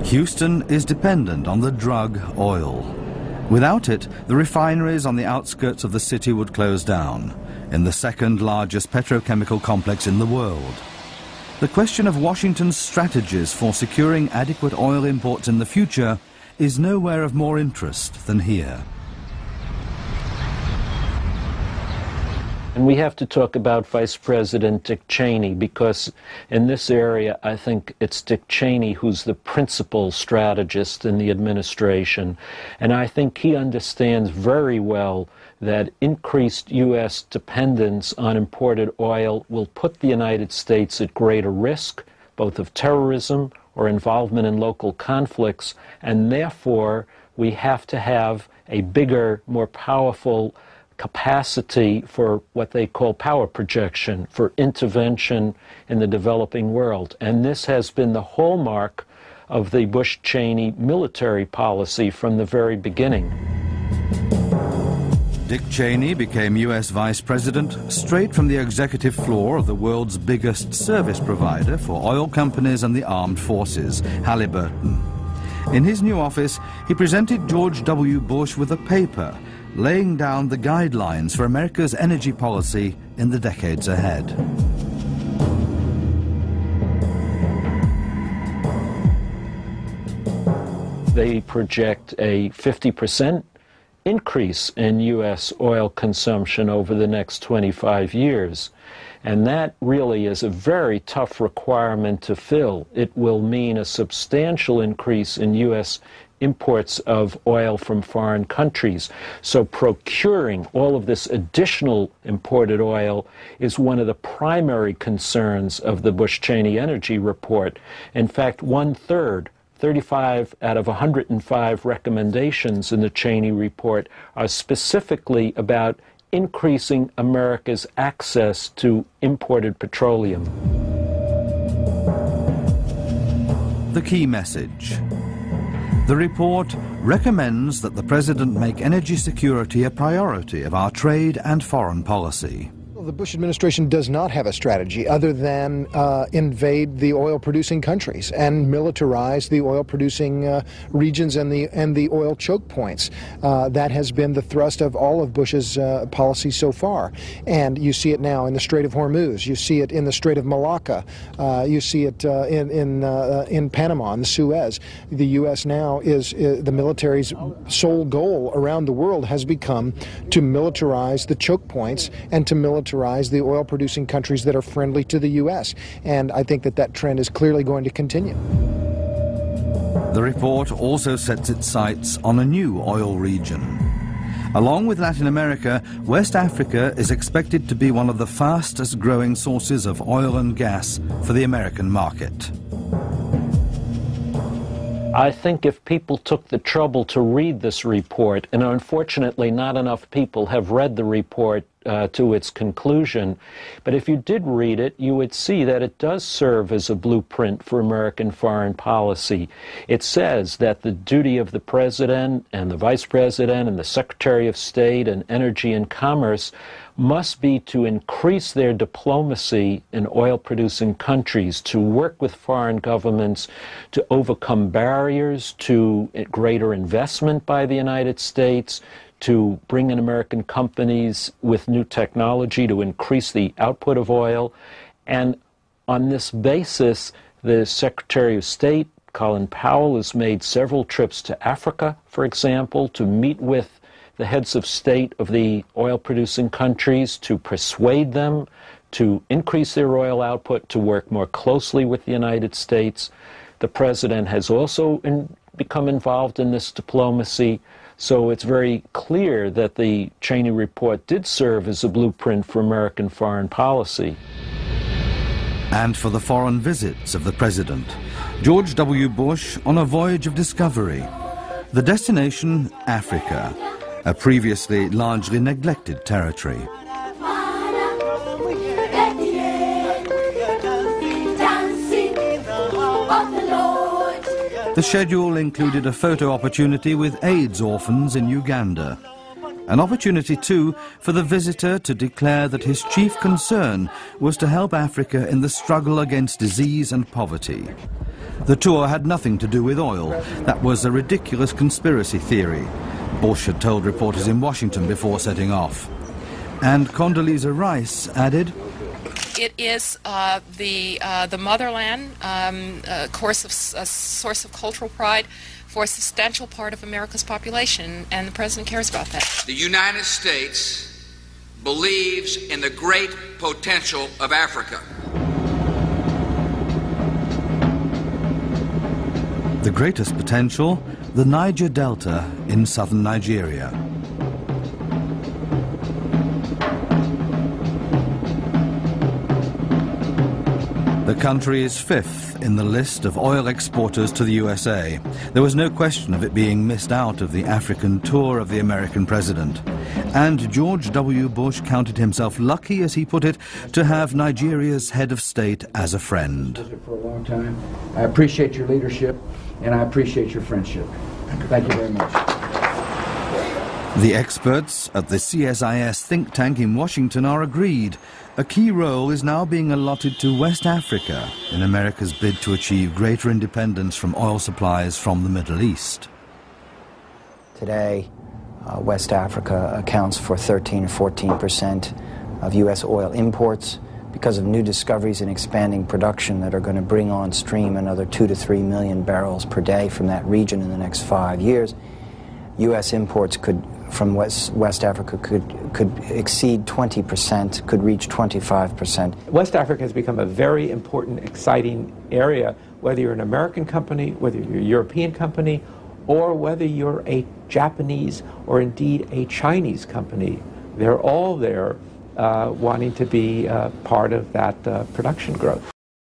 Houston is dependent on the drug oil. Without it, the refineries on the outskirts of the city would close down, in the second largest petrochemical complex in the world. The question of Washington's strategies for securing adequate oil imports in the future is nowhere of more interest than here. And we have to talk about Vice President Dick Cheney, because in this area, I think it's Dick Cheney who's the principal strategist in the administration. And I think he understands very well that increased U.S. dependence on imported oil will put the United States at greater risk, both of terrorism or involvement in local conflicts, and therefore we have to have a bigger, more powerful capacity for what they call power projection, for intervention in the developing world. And this has been the hallmark of the Bush-Cheney military policy from the very beginning. Dick Cheney became U.S. Vice President straight from the executive floor of the world's biggest service provider for oil companies and the armed forces, Halliburton. In his new office, he presented George W. Bush with a paper laying down the guidelines for America's energy policy in the decades ahead. They project a 50% increase in U.S. oil consumption over the next 25 years. And that really is a very tough requirement to fill. It will mean a substantial increase in U.S. imports of oil from foreign countries. So procuring all of this additional imported oil is one of the primary concerns of the Bush-Cheney Energy Report. In fact, 1/3, 35 out of 105 recommendations in the Cheney Report are specifically about increasing America's access to imported petroleum. The key message. The report recommends that the President make energy security a priority of our trade and foreign policy. The Bush administration does not have a strategy other than invade the oil-producing countries and militarize the oil-producing regions and the oil choke points. That has been the thrust of all of Bush's policy so far. And you see it now in the Strait of Hormuz. You see it in the Strait of Malacca. You see it in Panama, in the Suez. The U.S. now is the military's sole goal around the world has become to militarize the choke points and to militarize the oil-producing countries that are friendly to the U.S. And I think that that trend is clearly going to continue. The report also sets its sights on a new oil region. Along with Latin America, West Africa is expected to be one of the fastest growing sources of oil and gas for the American market. I think if people took the trouble to read this report, and unfortunately not enough people have read the report to its conclusion, but if you did read it, you would see that it does serve as a blueprint for American foreign policy. It says that the duty of the President and the Vice President and the Secretary of State and Energy and Commerce must be to increase their diplomacy in oil-producing countries, to work with foreign governments to overcome barriers to greater investment by the United States, to bring in American companies with new technology to increase the output of oil. And on this basis, the Secretary of State, Colin Powell, has made several trips to Africa, for example, to meet with the heads of state of the oil-producing countries, to persuade them to increase their oil output, to work more closely with the United States. The President has also become involved in this diplomacy. So it's very clear that the Cheney Report did serve as a blueprint for American foreign policy. And for the foreign visits of the President. George W. Bush on a voyage of discovery. The destination, Africa, a previously largely neglected territory. The schedule included a photo opportunity with AIDS orphans in Uganda. An opportunity, too, for the visitor to declare that his chief concern was to help Africa in the struggle against disease and poverty. The tour had nothing to do with oil. That was a ridiculous conspiracy theory, Bush had told reporters in Washington before setting off. And Condoleezza Rice added, "It is the motherland, a source of cultural pride for a substantial part of America's population, and the President cares about that." The United States believes in the great potential of Africa. The greatest potential, the Niger Delta in southern Nigeria. The country is fifth in the list of oil exporters to the USA. There was no question of it being missed out of the African tour of the American president. And George W. Bush counted himself lucky, as he put it, to have Nigeria's head of state as a friend. For a long time. I appreciate your leadership, and I appreciate your friendship. Thank you very much. The experts at the CSIS think tank in Washington are agreed. A key role is now being allotted to West Africa in America's bid to achieve greater independence from oil supplies from the Middle East. Today, West Africa accounts for 13 or 14% of U.S. oil imports because of new discoveries and expanding production that are going to bring on stream another 2 to 3 million barrels per day from that region in the next 5 years. U.S. imports from West Africa could exceed 20%, could reach 25%. West Africa has become a very important, exciting area, whether you're an American company, whether you're a European company, or whether you're a Japanese or indeed a Chinese company. They're all there wanting to be part of that production growth.